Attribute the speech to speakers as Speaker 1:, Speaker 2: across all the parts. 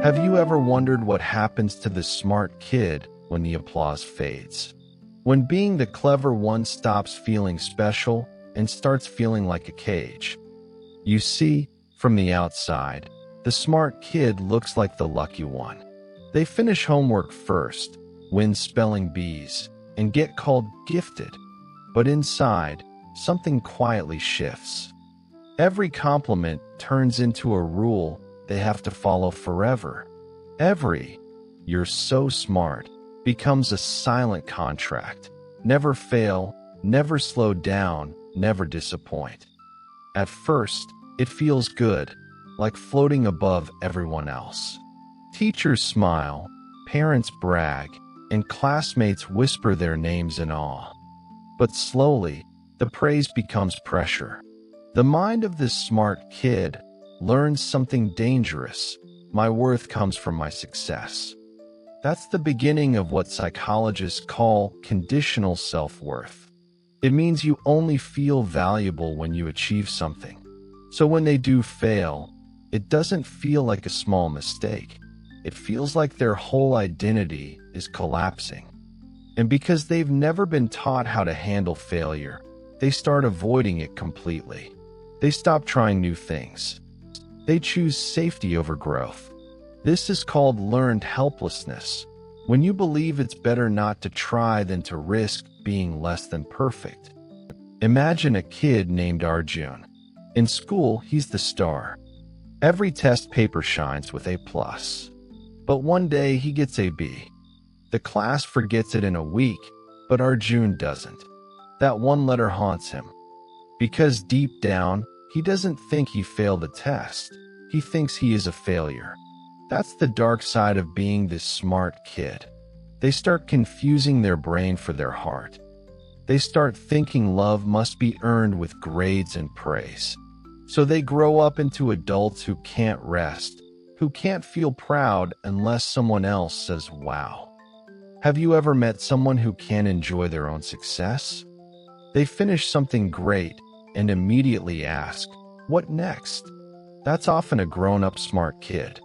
Speaker 1: Have you ever wondered what happens to the smart kid when the applause fades? When being the clever one stops feeling special and starts feeling like a cage? You see, from the outside, the smart kid looks like the lucky one. They finish homework first, win spelling bees, and get called gifted. But inside, something quietly shifts. Every compliment turns into a rule they have to follow forever. Every "you're so smart" becomes a silent contract. Never fail, never slow down, never disappoint. At first, it feels good, like floating above everyone else. Teachers smile, parents brag, and classmates whisper their names in awe. But slowly, the praise becomes pressure. The mind of this smart kid learns something dangerous. My worth comes from my success. That's the beginning of what psychologists call conditional self-worth. It means you only feel valuable when you achieve something. So when they do fail, it doesn't feel like a small mistake. It feels like their whole identity is collapsing. And because they've never been taught how to handle failure, they start avoiding it completely. They stop trying new things. They choose safety over growth. This is called learned helplessness. When you believe it's better not to try than to risk being less than perfect. Imagine a kid named Arjun. In school, he's the star. Every test paper shines with A+. But one day he gets a B. The class forgets it in a week, but Arjun doesn't. That one letter haunts him. Because deep down, he doesn't think he failed the test. He thinks he is a failure. That's the dark side of being this smart kid. They start confusing their brain for their heart. They start thinking love must be earned with grades and praise. So they grow up into adults who can't rest, who can't feel proud unless someone else says, wow. Have you ever met someone who can't enjoy their own success? They finish something great and immediately ask, what next? That's often a grown-up smart kid.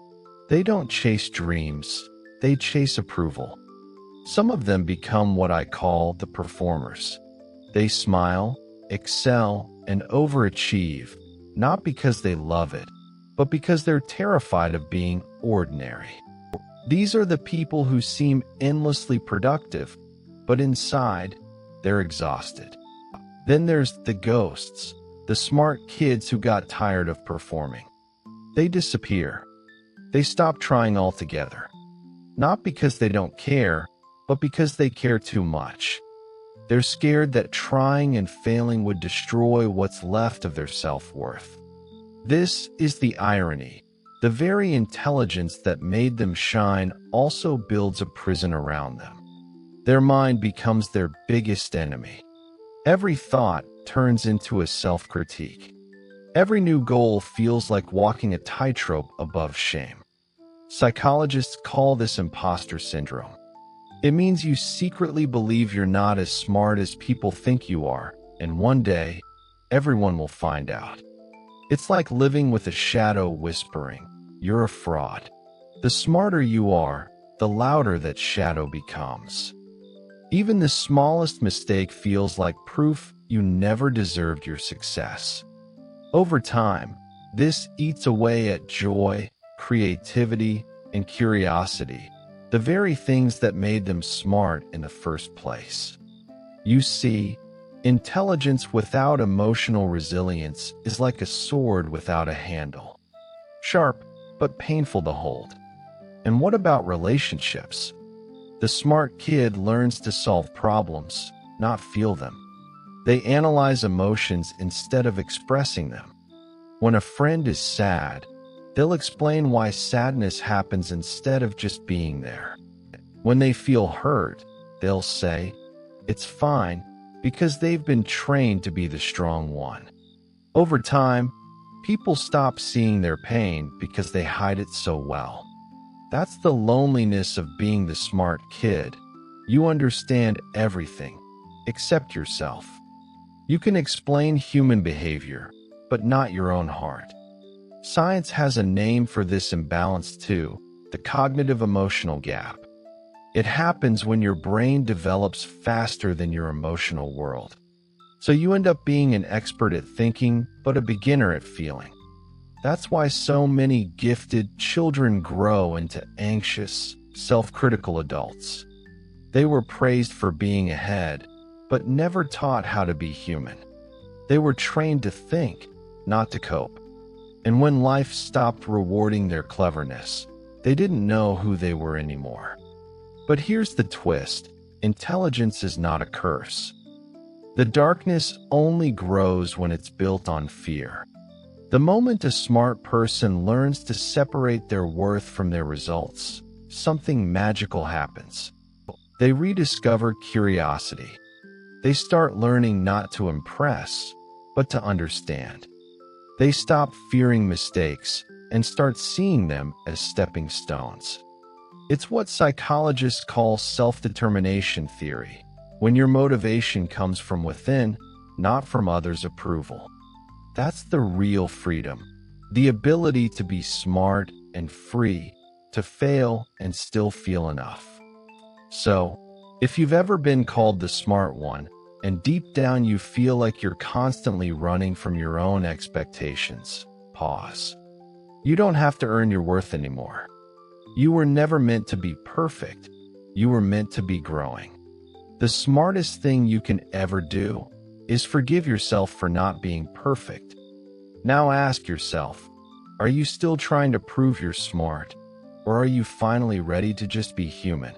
Speaker 1: They don't chase dreams, they chase approval. Some of them become what I call the performers. They smile, excel, and overachieve, not because they love it, but because they're terrified of being ordinary. These are the people who seem endlessly productive, but inside, they're exhausted. Then there's the ghosts, the smart kids who got tired of performing. They disappear. They stop trying altogether. Not because they don't care, but because they care too much. They're scared that trying and failing would destroy what's left of their self-worth. This is the irony. The very intelligence that made them shine also builds a prison around them. Their mind becomes their biggest enemy. Every thought turns into a self-critique. Every new goal feels like walking a tightrope above shame. Psychologists call this impostor syndrome. It means you secretly believe you're not as smart as people think you are, and one day, everyone will find out. It's like living with a shadow whispering, you're a fraud. The smarter you are, the louder that shadow becomes. Even the smallest mistake feels like proof you never deserved your success. Over time, this eats away at joy, creativity, and curiosity, the very things that made them smart in the first place. You see, intelligence without emotional resilience is like a sword without a handle. Sharp, but painful to hold. And what about relationships? The smart kid learns to solve problems, not feel them. They analyze emotions instead of expressing them. When a friend is sad, they'll explain why sadness happens instead of just being there. When they feel hurt, they'll say, it's fine, because they've been trained to be the strong one. Over time, people stop seeing their pain because they hide it so well. That's the loneliness of being the smart kid. You understand everything, except yourself. You can explain human behavior, but not your own heart. Science has a name for this imbalance too, the cognitive emotional gap. It happens when your brain develops faster than your emotional world. So you end up being an expert at thinking, but a beginner at feeling. That's why so many gifted children grow into anxious, self-critical adults. They were praised for being ahead, but never taught how to be human. They were trained to think, not to cope. And when life stopped rewarding their cleverness, they didn't know who they were anymore. But here's the twist: intelligence is not a curse. The darkness only grows when it's built on fear. The moment a smart person learns to separate their worth from their results, something magical happens. They rediscover curiosity. They start learning not to impress, but to understand. They stop fearing mistakes and start seeing them as stepping stones. It's what psychologists call self-determination theory, when your motivation comes from within, not from others' approval. That's the real freedom, the ability to be smart and free, to fail and still feel enough. So, if you've ever been called the smart one, and deep down you feel like you're constantly running from your own expectations, pause. You don't have to earn your worth anymore. You were never meant to be perfect. You were meant to be growing. The smartest thing you can ever do is forgive yourself for not being perfect. Now ask yourself, are you still trying to prove you're smart? Or are you finally ready to just be human?